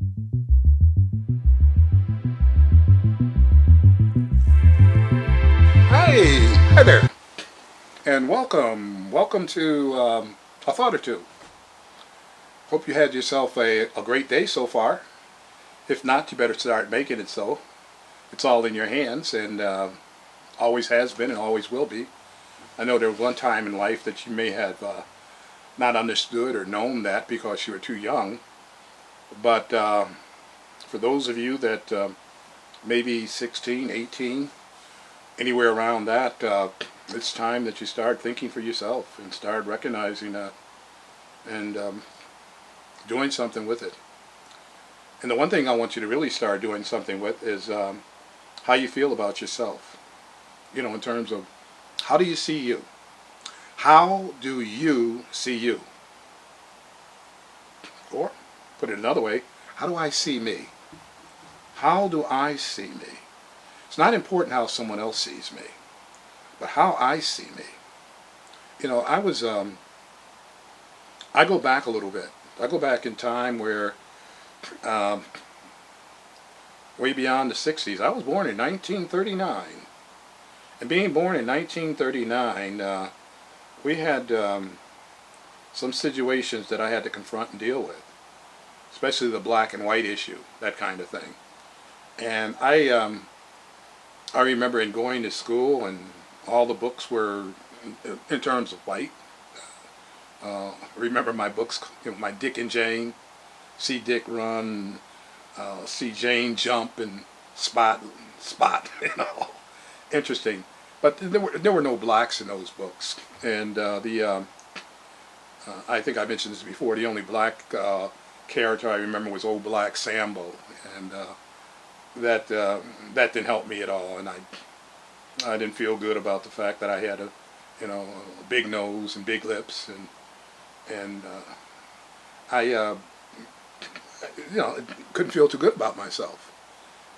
Hey, hi there, and welcome to A Thought or Two. Hope you had yourself a great day so far. If not, you better start making it so. It's all in your hands, and always has been and always will be. I know there was one time in life that you may have not understood or known that because you were too young. But for those of you that maybe 16, 18, anywhere around that, it's time that you start thinking for yourself and start recognizing that and doing something with it. And the one thing I want you to really start doing something with is how you feel about yourself. You know, in terms of how do you see you? How do you see you? Or, put it another way, how do I see me? How do I see me? It's not important how someone else sees me, but how I see me. You know, I go back a little bit. I go back in time where, um, way beyond the 60s. I was born in 1939. And being born in 1939, we had some situations that I had to confront and deal with, especially the black and white issue, that kind of thing. And I remember in going to school and all the books were in terms of white. Remember my books, you know, my Dick and Jane, See Dick Run, See Jane Jump, and Spot. You know, interesting. But there were no blacks in those books, and I think I mentioned this before. The only black character I remember was Old Black Sambo, and that didn't help me at all, and I didn't feel good about the fact that I had a big nose and big lips, and I couldn't feel too good about myself.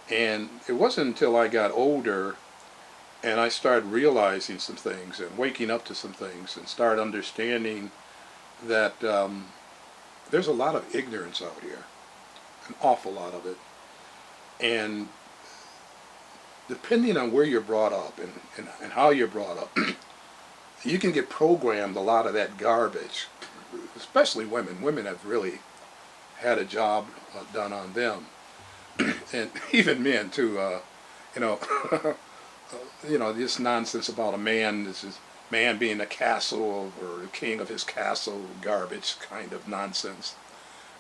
And it wasn't until I got older and I started realizing some things and waking up to some things and started understanding that there's a lot of ignorance out here, an awful lot of it. And depending on where you're brought up and how you're brought up, you can get programmed a lot of that garbage, especially women. Women have really had a job done on them, and even men too. You know, this nonsense about a man, this is man being a castle or the king of his castle, garbage kind of nonsense.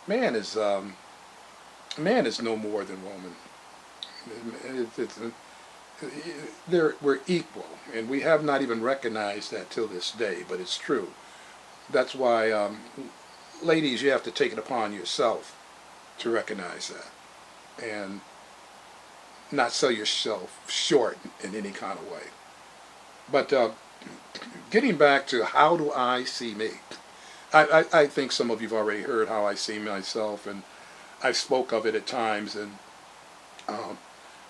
Man is man is no more than woman. We're equal, and we have not even recognized that till this day, but it's true. That's why, ladies, you have to take it upon yourself to recognize that and not sell yourself short in any kind of way. But getting back to how do I see me, I think some of you've already heard how I see myself, and I spoke of it at times, and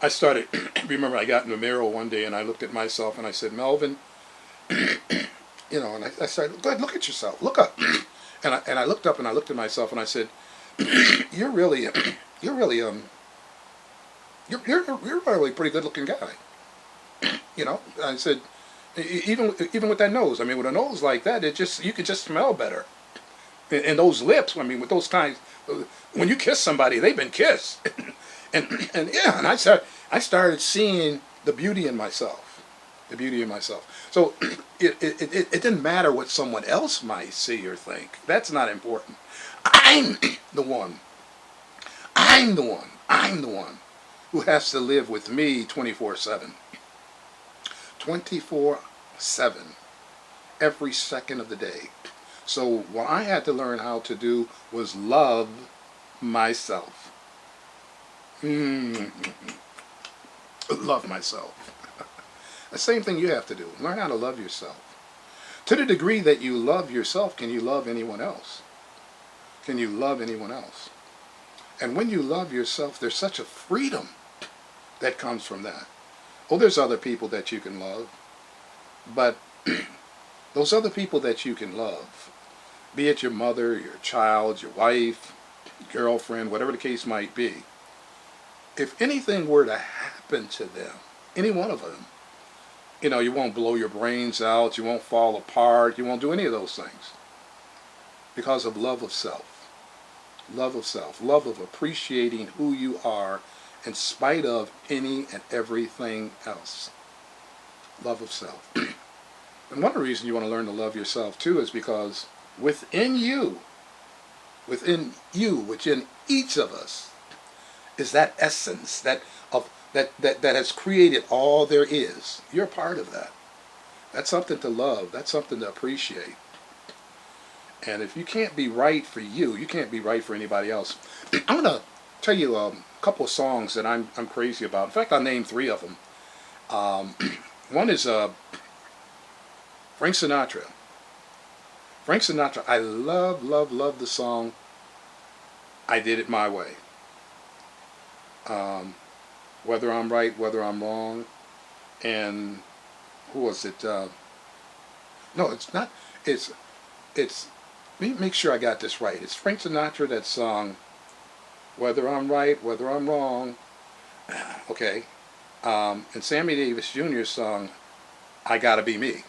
I started, remember I got in the mirror one day and I looked at myself and I said, Melvin, and I started, go ahead, look at yourself, look up. And I looked up and I looked at myself and I said, you're really, you're really, you're a really pretty good looking guy. I said, even with that nose, I mean, with a nose like that, you could just smell better. And those lips, I mean, with those kinds, when you kiss somebody, they've been kissed. and I started seeing the beauty in myself, So it didn't matter what someone else might see or think. That's not important. I'm the one. I'm the one. I'm the one who has to live with me 24/7. 24/7. Every second of the day. So what I had to learn how to do was love myself. Love myself. The same thing you have to do. Learn how to love yourself. To the degree that you love yourself, can you love anyone else? Can you love anyone else? And when you love yourself, there's such a freedom that comes from that. Oh, there's other people that you can love, but those other people that you can love, be it your mother, your child, your wife, girlfriend, whatever the case might be, if anything were to happen to them, any one of them, you won't blow your brains out, you won't fall apart, you won't do any of those things because of love of self. Love of self, love of appreciating who you are in spite of any and everything else. Love of self. And one of the reasons you want to learn to love yourself too is because within you, within each of us, is that essence that has created all there is. You're part of that. That's something to love. That's something to appreciate. And if you can't be right for you, you can't be right for anybody else. I'm going to tell you a couple of songs that I'm crazy about. In fact, I'll name three of them. One is Frank Sinatra. Frank Sinatra, I love, love, love the song I Did It My Way. Whether I'm right, whether I'm wrong. And who was it? No, it's not. It's. Let me make sure I got this right. It's Frank Sinatra that song Whether I'm Right, Whether I'm Wrong. Okay. And Sammy Davis Jr.'s song I Gotta Be Me.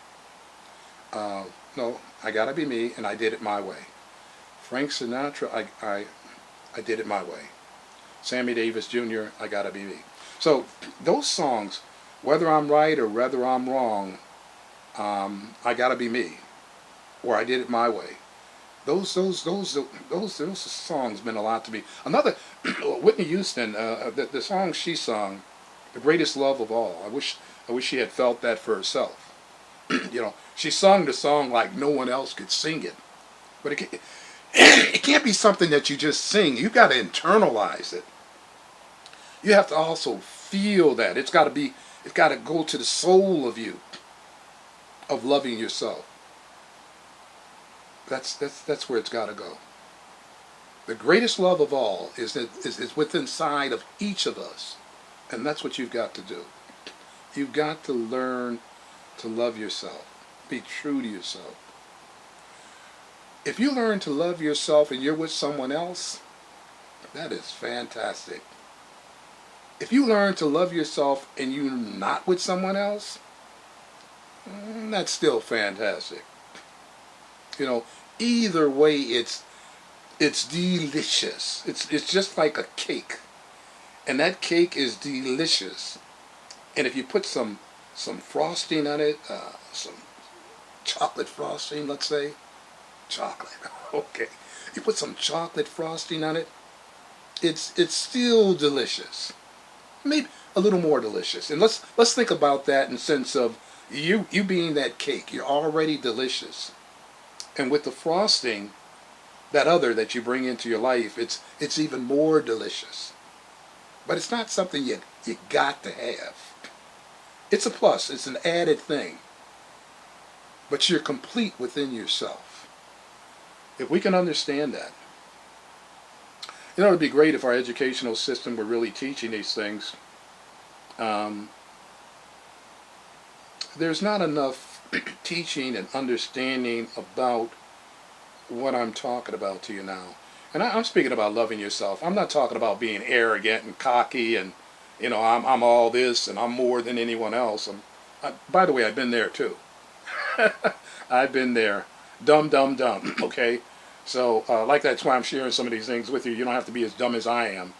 No, I Gotta Be Me, and I Did It My Way. Frank Sinatra, I Did It My Way. Sammy Davis Jr., I Gotta Be Me. So those songs, whether I'm right or whether I'm wrong, I Gotta Be Me, or I Did It My Way. Those songs meant a lot to me. Another, Whitney Houston, the song she sung, "The Greatest Love of All." I wish she had felt that for herself. She sung the song like no one else could sing it. But it can't be something that you just sing. You've got to internalize it. You have to also feel that. It's got to go to the soul of you, of loving yourself. That's where it's got to go. The greatest love of all is within inside of each of us, and that's what you've got to do. You've got to learn to love yourself. Be true to yourself. If you learn to love yourself and you're with someone else, that is fantastic. If you learn to love yourself and you're not with someone else, that's still fantastic. Either way, it's delicious. It's just like a cake, and that cake is delicious. And if you put some frosting on it, some chocolate frosting, let's say, chocolate. Okay, you put some chocolate frosting on it, it's still delicious. Maybe a little more delicious. And let's think about that in the sense of you being that cake. You're already delicious. And with the frosting, that other that you bring into your life, it's even more delicious. But it's not something you got to have. It's a plus. It's an added thing. But you're complete within yourself. If we can understand that. It would be great if our educational system were really teaching these things. There's not enough teaching and understanding about what I'm talking about to you now. And I'm speaking about loving yourself. I'm not talking about being arrogant and cocky and, I'm all this and I'm more than anyone else. By the way, I've been there too. I've been there. Dumb, okay? So, that's why I'm sharing some of these things with you. You don't have to be as dumb as I am.